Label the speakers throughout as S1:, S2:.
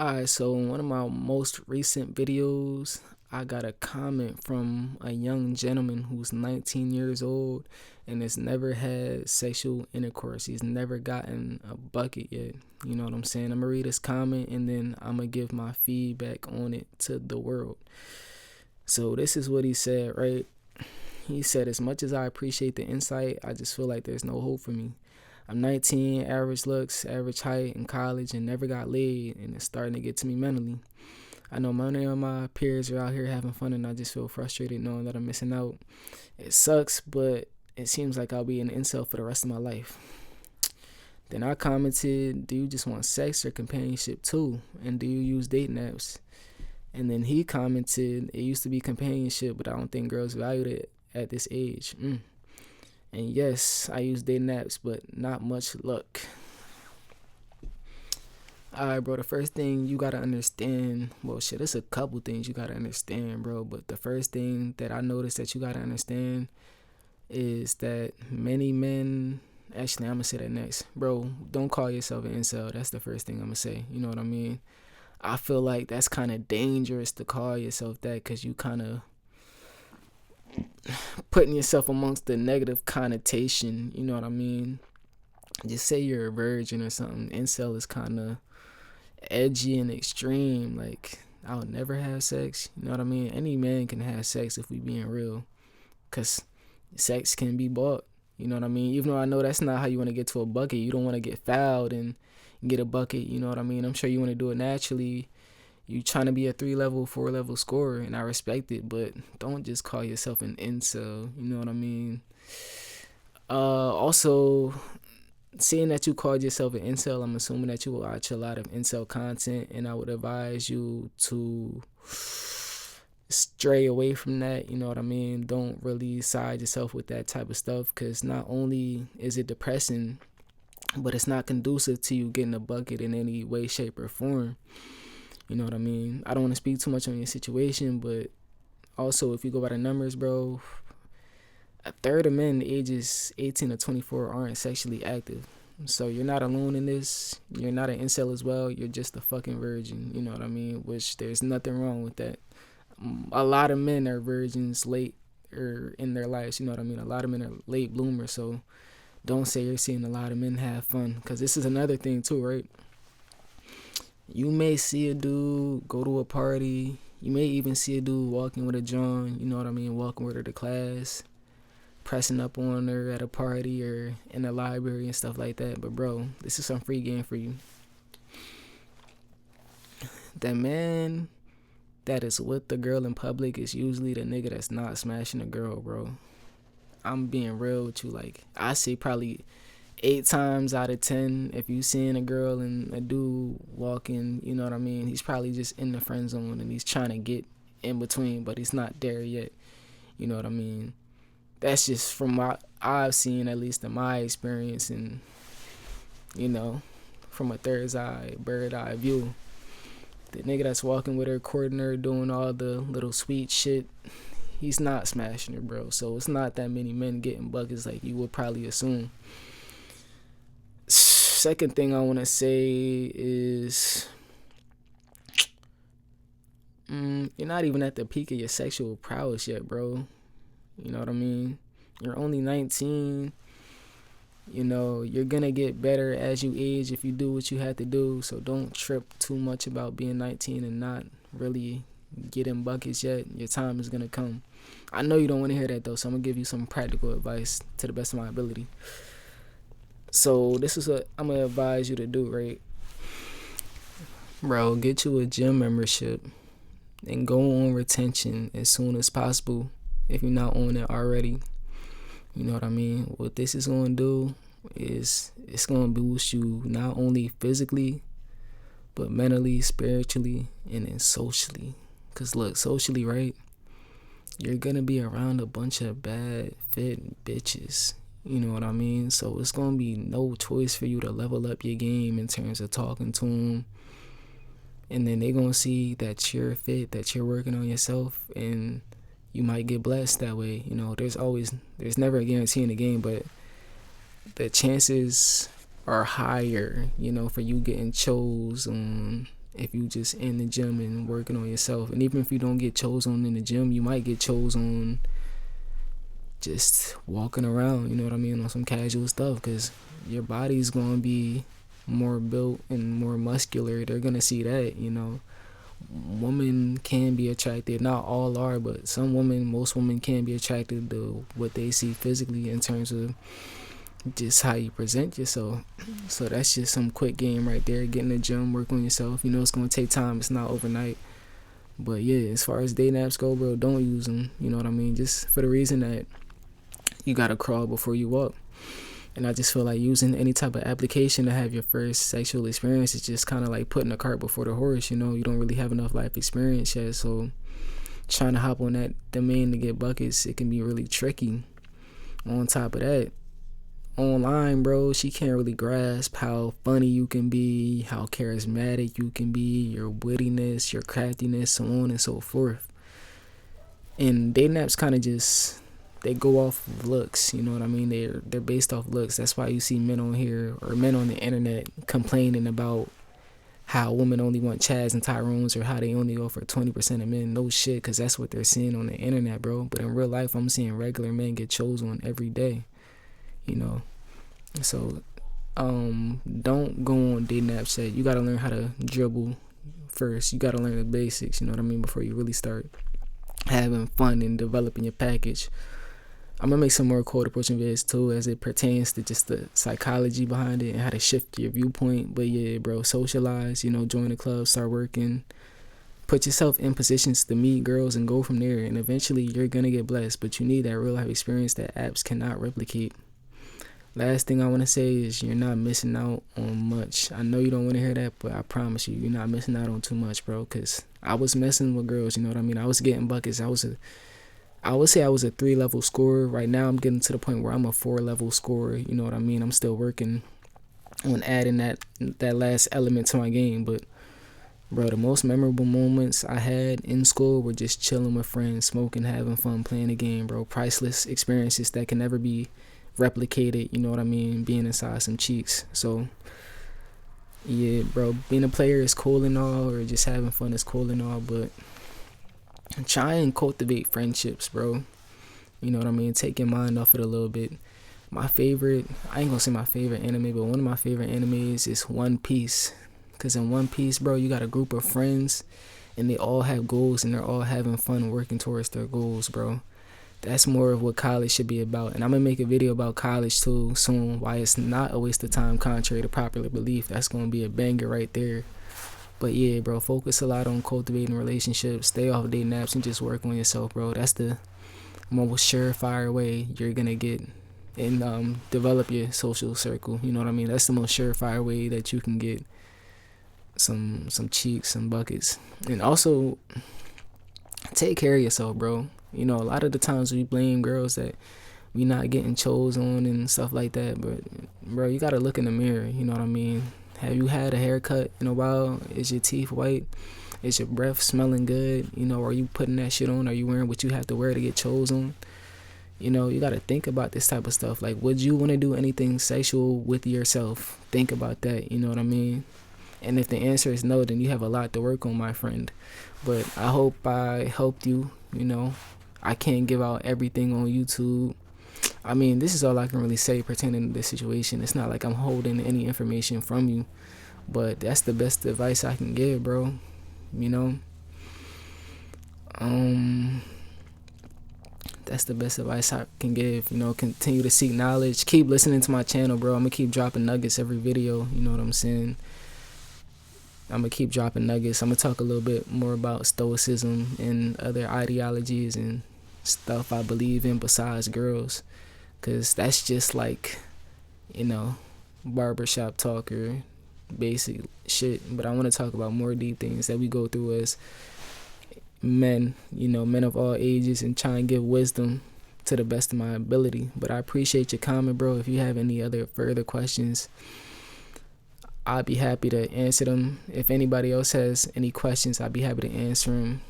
S1: Alright, so in one of my most recent videos, I got a comment from a young gentleman who's 19 years old and has never had sexual intercourse. He's never gotten a bucket yet. You know what I'm saying? I'm gonna read his comment and then I'm gonna give my feedback on it to the world. So this is what he said, right? He said, as much as I appreciate the insight, I just feel like there's no hope for me. I'm 19, average looks, average height in college, and never got laid, and it's starting to get to me mentally. I know many of my peers are out here having fun, and I just feel frustrated knowing that I'm missing out. It sucks, but it seems like I'll be an incel for the rest of my life. Then I commented, do you just want sex or companionship too? And do you use dating apps? And then he commented, it used to be companionship, but I don't think girls value it at this age. And yes, I use dating apps, but not much luck. Alright, bro, the first thing you gotta understand, well, shit, there's a couple things you gotta understand, bro, but the first thing that I noticed that you gotta understand is that many men, actually, I'm gonna say that next. Bro, don't call yourself an incel. That's the first thing I'm gonna say. You know what I mean? I feel like that's kind of dangerous to call yourself that because you kind of putting yourself amongst the negative connotation, you know what I mean? Just say you're a virgin or something. Incel is kind of edgy and extreme. Like, I'll never have sex. You know what I mean? Any man can have sex if we being real, because sex can be bought. You know what I mean? Even though I know that's not how you want to get to a bucket. You don't want to get fouled and get a bucket. You know what I mean? I'm sure you want to do it naturally. You trying to be a 3-level, 4-level scorer, and I respect it, but don't just call yourself an incel. You know what I mean? Also, seeing that you called yourself an incel, I'm assuming that you watch a lot of incel content, and I would advise you to stray away from that. You know what I mean? Don't really side yourself with that type of stuff, because not only is it depressing, but it's not conducive to you getting a bucket in any way, shape, or form. You know what I mean? I don't want to speak too much on your situation, but also, if you go by the numbers, bro, a third of men ages 18 to 24 aren't sexually active. So you're not alone in this. You're not an incel as well. You're just a fucking virgin. You know what I mean? Which there's nothing wrong with that. A lot of men are virgins late or in their lives. You know what I mean? A lot of men are late bloomers. So don't say you're seeing a lot of men have fun, because this is another thing too, right? You may see a dude go to a party. You may even see a dude walking with a John, you know what I mean, walking with her to class, pressing up on her at a party or in the library and stuff like that. But bro, this is some free game for you. The man that is with the girl in public is usually the nigga that's not smashing a girl, bro. I'm being real with you. Like, I say probably 8 times out of 10, if you seeing a girl and a dude walking, you know what I mean, he's probably just in the friend zone and he's trying to get in between, but he's not there yet. You know what I mean? That's just from what I've seen, at least in my experience, and, you know, from a bird's eye view. The nigga that's walking with her, courting her, doing all the little sweet shit, he's not smashing her, bro. So it's not that many men getting buckets like you would probably assume. Second thing I want to say is you're not even at the peak of your sexual prowess yet, bro. You know what I mean? You're only 19. You know, you're going to get better as you age if you do what you have to do. So don't trip too much about being 19 and not really getting buckets yet. Your time is going to come. I know you don't want to hear that, though, so I'm going to give you some practical advice to the best of my ability. So this is what I'm going to advise you to do, right? Bro, get you a gym membership and go on retention as soon as possible if you're not on it already. You know what I mean? What this is going to do is it's going to boost you not only physically, but mentally, spiritually, and then socially. Because look, socially, right? You're going to be around a bunch of bad, fit bitches. You know what I mean? So it's going to be no choice for you to level up your game in terms of talking to them. And then they're going to see that you're fit, that you're working on yourself, and you might get blessed that way. You know, there's never a guarantee in the game, but the chances are higher, you know, for you getting chose on if you just in the gym and working on yourself. And even if you don't get chosen in the gym, you might get chosen just walking around, you know what I mean, on some casual stuff, because your body's going to be more built and more muscular. They're going to see that, you know. Women can be attracted, not all are, but most women can be attracted to what they see physically in terms of just how you present yourself. So that's just some quick game right there. Get in the gym, work on yourself. You know, it's going to take time. It's not overnight. But yeah, as far as dating apps go, bro, don't use them. You know what I mean? Just for the reason that you got to crawl before you walk. And I just feel like using any type of application to have your first sexual experience is just kind of like putting the cart before the horse. You know, you don't really have enough life experience yet. So trying to hop on that domain to get buckets, it can be really tricky. On top of that, online, bro, she can't really grasp how funny you can be, how charismatic you can be, your wittiness, your craftiness, so on and so forth. And dating apps kind of just, they go off of looks, you know what I mean? They're based off looks. That's why you see men on here or men on the internet complaining about how women only want Chads and Tyrones, or how they only go for 20% of men. No shit, because that's what they're seeing on the internet, bro. But in real life, I'm seeing regular men get chosen every day, you know. So don't go on dating apps yet. You got to learn how to dribble first. You got to learn the basics, you know what I mean, before you really start having fun and developing your package. I'm gonna make some more cold approaching videos too, as it pertains to just the psychology behind it and how to shift your viewpoint. But yeah, bro, socialize, you know, join the club, start working, put yourself in positions to meet girls and go from there. And eventually you're gonna get blessed, but you need that real life experience that apps cannot replicate. Last thing I want to say is you're not missing out on much. I know you don't want to hear that, but I promise you, you're not missing out on too much, bro. Because I was messing with girls, you know what I mean? I was getting buckets. I would say I was a 3-level scorer. Right now I'm getting to the point where I'm a 4-level scorer. You know what I mean? I'm still working on adding that last element to my game. But bro, the most memorable moments I had in school were just chilling with friends, smoking, having fun, playing the game, bro. Priceless experiences that can never be replicated, you know what I mean? Being inside some cheeks. So yeah, bro, being a player is cool and all, or just having fun is cool and all, but try and cultivate friendships, bro. You know what I mean? Take your mind off it a little bit. My favorite, I ain't gonna say my favorite anime, but one of my favorite animes is One Piece. Because in One Piece, bro, you got a group of friends and they all have goals and they're all having fun working towards their goals, bro. That's more of what college should be about. And I'm gonna make a video about college too soon, why it's not a waste of time contrary to popular belief. That's gonna be a banger right there. But yeah, bro, focus a lot on cultivating relationships. Stay off dating apps and just work on yourself, bro. That's the most surefire way you're gonna get and develop your social circle. You know what I mean? That's the most surefire way that you can get some cheeks, some buckets. And also take care of yourself, bro. You know, a lot of the times we blame girls that we not getting chosen and stuff like that, but bro, you gotta look in the mirror. You know what I mean? Have you had a haircut in a while? Is your teeth white? Is your breath smelling good? You know, are you putting that shit on? Are you wearing what you have to wear to get chosen? You know, you got to think about this type of stuff. Like, would you want to do anything sexual with yourself? Think about that, you know what I mean? And if the answer is no, then you have a lot to work on, my friend. But I hope I helped you, you know. I can't give out everything on YouTube. I mean, this is all I can really say pertaining to this situation. It's not like I'm holding any information from you, but that's the best advice I can give, bro. You know, that's the best advice I can give. You know, continue to seek knowledge. Keep listening to my channel, bro. I'm gonna keep dropping nuggets every video. You know what I'm saying? I'm gonna keep dropping nuggets. I'm gonna talk a little bit more about stoicism and other ideologies and stuff I believe in besides girls. Cause that's just like, you know, barbershop talk or basic shit. But I want to talk about more deep things that we go through as men, you know, men of all ages, and try and give wisdom to the best of my ability. But I appreciate your comment, bro. If you have any other further questions, I'd be happy to answer them. If anybody else has any questions, I'd be happy to answer them.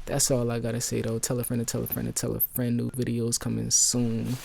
S1: That's all I gotta say, though. Tell a friend to tell a friend to tell a friend. New videos coming soon.